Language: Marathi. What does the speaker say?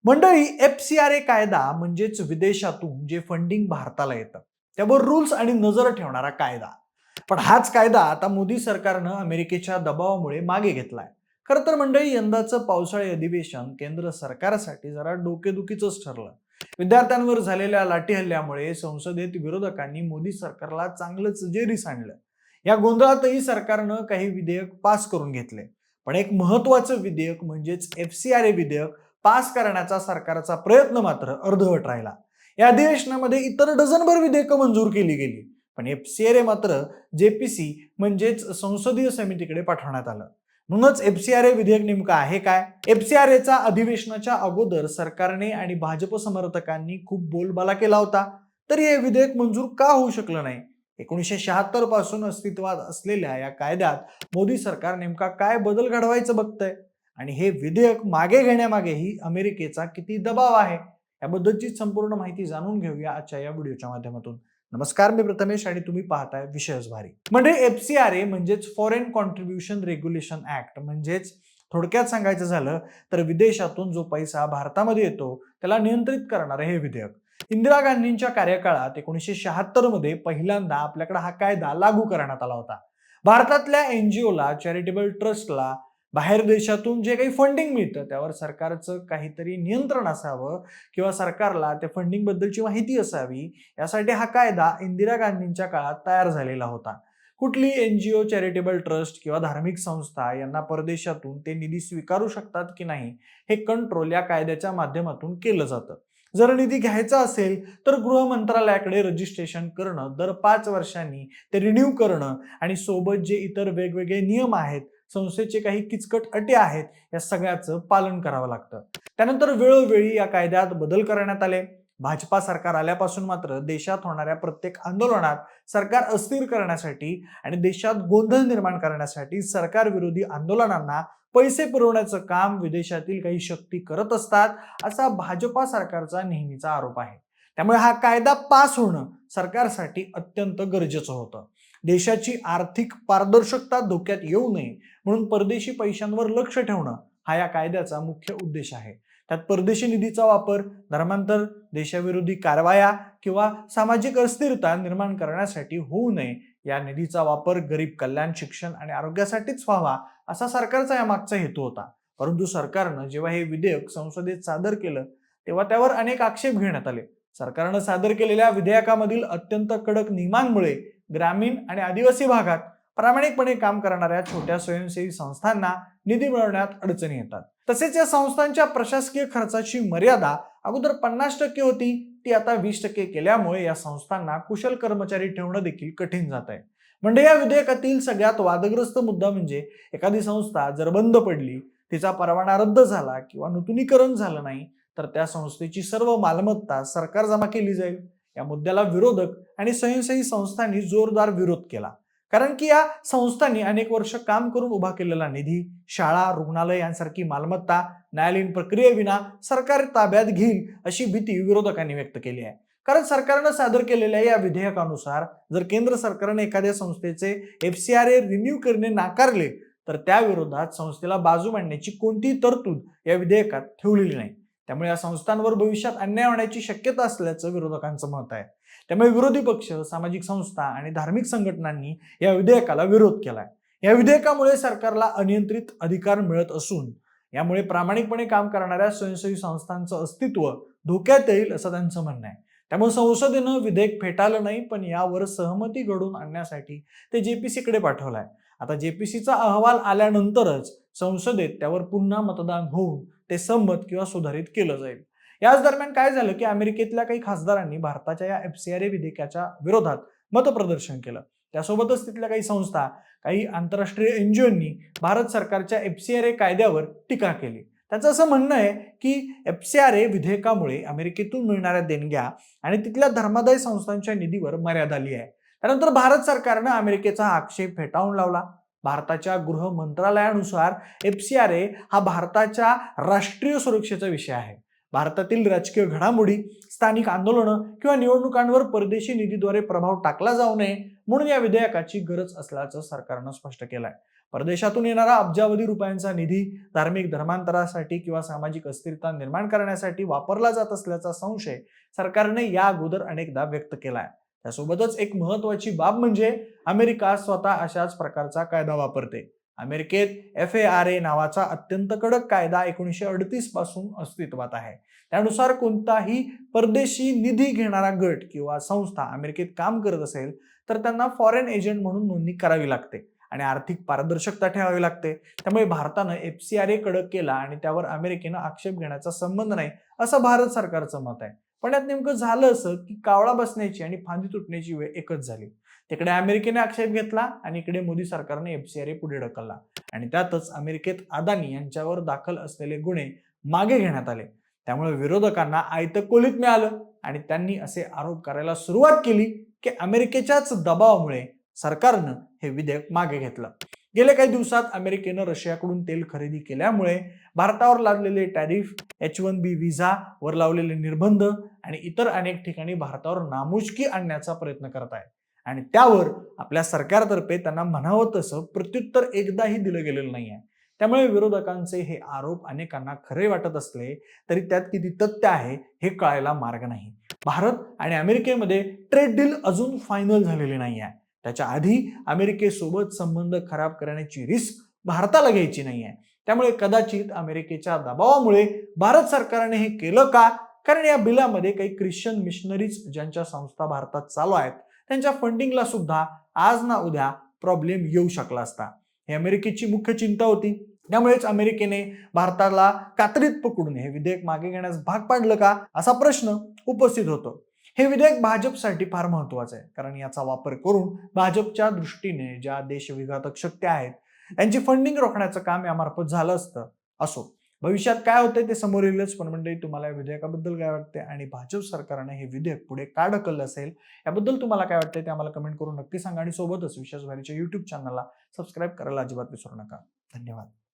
मंडळी, FCRA कायदा म्हणजेच विदेशातून जे फंडिंग भारताला येतं त्यावर रूल्स आणि नजर ठेवणारा कायदा. पण हाच कायदा आता मोदी सरकारनं अमेरिकेच्या दबावामुळे मागे घेतलाय. खरं तर मंडळी, यंदाचं पावसाळी अधिवेशन केंद्र सरकारसाठी जरा डोकेदुखीचंच ठरलं. विद्यार्थ्यांवर झालेल्या लाठी हल्ल्यामुळे संसदेत विरोधकांनी मोदी सरकारला चांगलंच जेरीस आणलं. या गोंधळातही सरकारनं काही विधेयक पास करून घेतले. पण एक महत्वाचं विधेयक म्हणजेच FCRA विधेयक पास करण्याचा सरकारचा प्रयत्न मात्र अर्धवट राहिला. या अधिवेशनामध्ये इतर डझनभर विधेयकं मंजूर केली गेली, पण FCRA मात्र JPC म्हणजेच संसदीय समितीकडे पाठवण्यात आलं. म्हणूनच FCRA विधेयक नेमकं आहे काय? FCRAचा अधिवेशनाच्या अगोदर सरकारने आणि भाजप समर्थकांनी खूप बोलबाला केला होता, तरी हे विधेयक मंजूर का होऊ शकलं नाही? 1976 पासून अस्तित्वात असलेल्या या कायद्यात मोदी सरकार नेमका काय बदल घडवायचं बघतंय आणि हे विधेयक मागे घेण्यामागेही अमेरिकेचा किती दबाव आहे, याबद्दलची संपूर्ण माहिती जाणून घेऊया आजच्या या व्हिडिओच्या माध्यमातून. नमस्कार, मी प्रथमेश आणि तुम्ही पाहताय विषयच भारी. म्हणजे FCRA म्हणजेच फॉरेन कॉन्ट्रीब्युशन रेग्युलेशन ऍक्ट, म्हणजेच थोडक्यात सांगायचं झालं तर विदेशातून जो पैसा भारतामध्ये येतो त्याला नियंत्रित करणारे हे विधेयक. इंदिरा गांधींच्या कार्यकाळात 1976 मध्ये पहिल्यांदा आपल्याकडे हा कायदा लागू करण्यात आला होता. भारतातल्या NGOला, चॅरिटेबल ट्रस्टला बाहेर देशातून जे काही फंडिंग मिळतं त्यावर सरकारचं काहीतरी नियंत्रण असावं किंवा सरकारला त्या फंडिंग बद्दलची माहिती असावी, यासाठी हा कायदा इंदिरा गांधींच्या काळात तयार झालेला होता. कुठली NGO, चॅरिटेबल ट्रस्ट किंवा धार्मिक संस्था यांना परदेशातून ते निधी स्वीकारू शकतात की नाही हे कंट्रोल या कायद्याच्या माध्यमातून केलं जातं. जर निधी घ्यायचा असेल तर गृह मंत्रालयाकडे रजिस्ट्रेशन करणं, दर 5 वर्षांनी ते रिन्यू करणं आणि सोबत जे इतर वेगवेगळे नियम आहेत, संस्थेचे काही किचकट अटी आहेत, या सगळ्याचं पालन करावं लागतं. त्यानंतर वेळोवेळी या कायद्यात बदल करण्यात आले. भाजपा सरकार आल्यापासून मात्र देशात होणाऱ्या प्रत्येक आंदोलनात सरकार अस्थिर करण्यासाठी आणि देशात गोंधळ निर्माण करण्यासाठी सरकार विरोधी आंदोलनांना पैसे पुरवण्याचं काम विदेशातील काही शक्ती करत असतात, असा भाजपा सरकारचा नेहमीचा आरोप आहे. त्यामुळे हा कायदा पास होणं सरकारसाठी अत्यंत गरजेचं होतं. देशाची आर्थिक पारदर्शकता धोक्यात येऊ नये म्हणून परदेशी पैशांवर लक्ष ठेवणं हा या कायद्याचा मुख्य उद्देश आहे. त्यात परदेशी निधीचा वापर धर्मांतर, देशाविरोधी कारवाया किंवा सामाजिक अस्थिरता निर्माण करण्यासाठी होऊ नये, या निधीचा वापर गरीब कल्याण, शिक्षण आणि आरोग्यासाठीच व्हावा, असा सरकारचा यामागचा हेतू होता. परंतु सरकारनं जेव्हा हे विधेयक संसदेत सादर केलं तेव्हा त्यावर अनेक आक्षेप घेण्यात आले. सरकारनं सादर केलेल्या विधेयकामधील अत्यंत कडक नियमांमुळे ग्रामीण आणि आदिवासी भागात प्रामाणिकपणे काम करणाऱ्या छोट्या स्वयंसेवी संस्थांना निधी मिळवण्यात अडचणी येतात. तसेच या संस्थांच्या प्रशासकीय खर्चाची मर्यादा अगोदर 50% होती, ती आता 20% केल्यामुळे या संस्थांना कुशल कर्मचारी ठेवणं देखील कठीण जात आहे. म्हणजे या विधेयकातील सगळ्यात वादग्रस्त मुद्दा म्हणजे एखादी संस्था जर बंद पडली, तिचा परवाना रद्द झाला किंवा नूतनीकरण झालं नाही तर त्या संस्थेची सर्व मालमत्ता सरकार जमा केली जाईल. या मुद्द्याला विरोधक आणि स्वयंसेवी संस्थांनी जोरदार विरोध केला. कारण की या संस्थांनी अनेक वर्ष काम करून उभा केलेला निधी, शाळा, रुग्णालय यांसारखी मालमत्ता न्यायालयीन प्रक्रियेविना सरकार ताब्यात घेईल अशी भीती विरोधकांनी व्यक्त केली आहे. कारण सरकारनं सादर केलेल्या या विधेयकानुसार जर केंद्र सरकारने एखाद्या संस्थेचे FCRA रिन्यू करणे नाकारले तर त्या विरोधात संस्थेला बाजू मांडण्याची कोणतीही तरतूद या विधेयकात ठेवलेली नाही. त्यामुळे या संस्थांवर भविष्यात अन्याय होण्याची शक्यता असल्याचं विरोधकांचं मत आहे. त्यामुळे विरोधी पक्ष, सामाजिक संस्था आणि धार्मिक संघटनांनी या विधेयकाला विरोध केलाय. या विधेयकामुळे सरकारला अनियंत्रित अधिकार मिळत असून यामुळे प्रामाणिकपणे काम करणाऱ्या स्वयंसेवी संस्थांचं अस्तित्व धोक्यात येईल असं त्यांचं म्हणणं आहे. त्यामुळे संसदेनं विधेयक फेटाळलं नाही, पण यावर सहमती घडवून आणण्यासाठी ते JPC कडे पाठवलंय. आता JPCचा अहवाल आल्यानंतरच संसदेत त्यावर पुन्हा मतदान होऊन ते संमत किंवा सुधारित केलं जाईल. याच दरम्यान काय झालं की अमेरिकेतल्या काही खासदारांनी भारताच्या या FCRA विधेयकाच्या विरोधात मतप्रदर्शन केलं. त्यासोबतच तिथल्या काही संस्था, काही आंतरराष्ट्रीय NGOंनी भारत सरकारच्या FCRA कायद्यावर टीका केली. त्यांचं असं म्हणणं आहे की FCRA विधेयकामुळे अमेरिकेतून मिळणाऱ्या देणग्या आणि तिथल्या धर्मादाय संस्थांच्या निधीवर मर्यादा आली आहे. त्यानंतर भारत सरकारनं अमेरिकेचा आक्षेप फेटाळून लावला. भारताच्या गृह मंत्रालयानुसार FCRA हा भारताच्या राष्ट्रीय सुरक्षेचा विषय आहे. भारतातील राजकीय घडामोडी, स्थानिक आंदोलनं किंवा निवडणुकांवर परदेशी निधीद्वारे प्रभाव टाकला जाऊ नये म्हणून या विधेयकाची गरज असल्याचं सरकारनं स्पष्ट केलंय. परदेशातून येणारा अब्जावधी रुपयांचा निधी धार्मिक धर्मांतरासाठी किंवा सामाजिक अस्थिरता निर्माण करण्यासाठी वापरला जात असल्याचा संशय सरकारने या अगोदर अनेकदा व्यक्त केलाय. त्यासोबतच एक महत्वाची बाब म्हणजे अमेरिका स्वतः अशाच प्रकारचा कायदा वापरते. अमेरिकेत FARA नावाचा अत्यंत कडक कायदा 1938 पासून अस्तित्वात आहे. त्यानुसार कोणताही परदेशी निधी घेणारा गट किंवा संस्था अमेरिकेत काम करत असेल तर त्यांना फॉरेन एजंट म्हणून नोंदणी करावी लागते आणि आर्थिक पारदर्शकता ठेवावी लागते. त्यामुळे भारतानं FCRA कडक केला आणि त्यावर अमेरिकेनं आक्षेप घेण्याचा संबंध नाही असं भारत सरकारचं मत आहे. पण यात नेमकं झालं असं की कावळा बसण्याची आणि फांदी तुटण्याची वेळ एकच झाली. तिकडे अमेरिकेने आक्षेप घेतला आणि इकडे मोदी सरकारने FCRA पुढे ढकलला आणि त्यातच अमेरिकेत अदानी यांच्यावर दाखल असलेले गुन्हे मागे घेण्यात आले. त्यामुळे विरोधकांना आयतं कोलीत मिळालं आणि त्यांनी असे आरोप करायला सुरुवात केली की अमेरिकेच्याच दबावामुळे सरकारनं हे विधेयक मागे घेतलं. गेल्या काही दिवसात अमेरिकेनं रशियाकडून तेल खरेदी केल्यामुळे भारतावर लादलेले टॅरिफ, H1B व्हिसा वर लावलेले निर्बंध आणि इतर अनेक ठिकाणी भारतावर नामुष्की आणण्याचा प्रयत्न करत आहे आणि त्यावर आपल्या सरकारतर्फे त्यांना म्हणावं तसं प्रत्युत्तर एकदाही दिलं गेलेलं नाहीये. त्यामुळे विरोधकांचे हे आरोप अनेकांना खरे वाटत असले तरी त्यात किती तथ्य आहे हे कळायला मार्ग नाही. भारत आणि अमेरिकेमध्ये ट्रेड डील अजून फायनल झालेली नाही आहे. त्याच्या आधी अमेरिकेसोबत संबंध खराब करण्याची रिस्क भारताला घ्यायची नाहीये. त्यामुळे कदाचित अमेरिकेच्या दबावामुळे भारत सरकारने हे केलं का? कारण या बिलामध्ये काही ख्रिश्चन मिशनरीज ज्यांच्या संस्था भारतात चालू आहेत त्यांच्या फंडिंगला सुद्धा आज ना उद्या प्रॉब्लेम येऊ शकला असता. ही अमेरिकेची मुख्य चिंता होती. त्यामुळेच अमेरिकेने भारताला कात्रीत पकडून हे विधेयक मागे घेण्यास भाग पाडलं का असा प्रश्न उपस्थित होतो. हे विधेयक भाजपसाठी फार महत्वाचं आहे कारण याचा वापर करून भाजपच्या दृष्टीने ज्या देशविघातक शक्ती आहेत त्यांची फंडिंग रोखण्याचं काम यामार्फत झालं असतं. असो, भविष्यात काय होतंय ते समोर येईलच. पण मंडळी, तुम्हाला या विधेयकाबद्दल काय वाटते आणि भाजप सरकारने हे विधेयक पुढे का ढकललं असेल याबद्दल तुम्हाला काय वाटतंय ते आम्हाला कमेंट करून नक्की सांगा आणि सोबतच विश्वास भारीच्या YouTube चॅनलला सबस्क्राईब करायला अजिबात विसरू नका. धन्यवाद.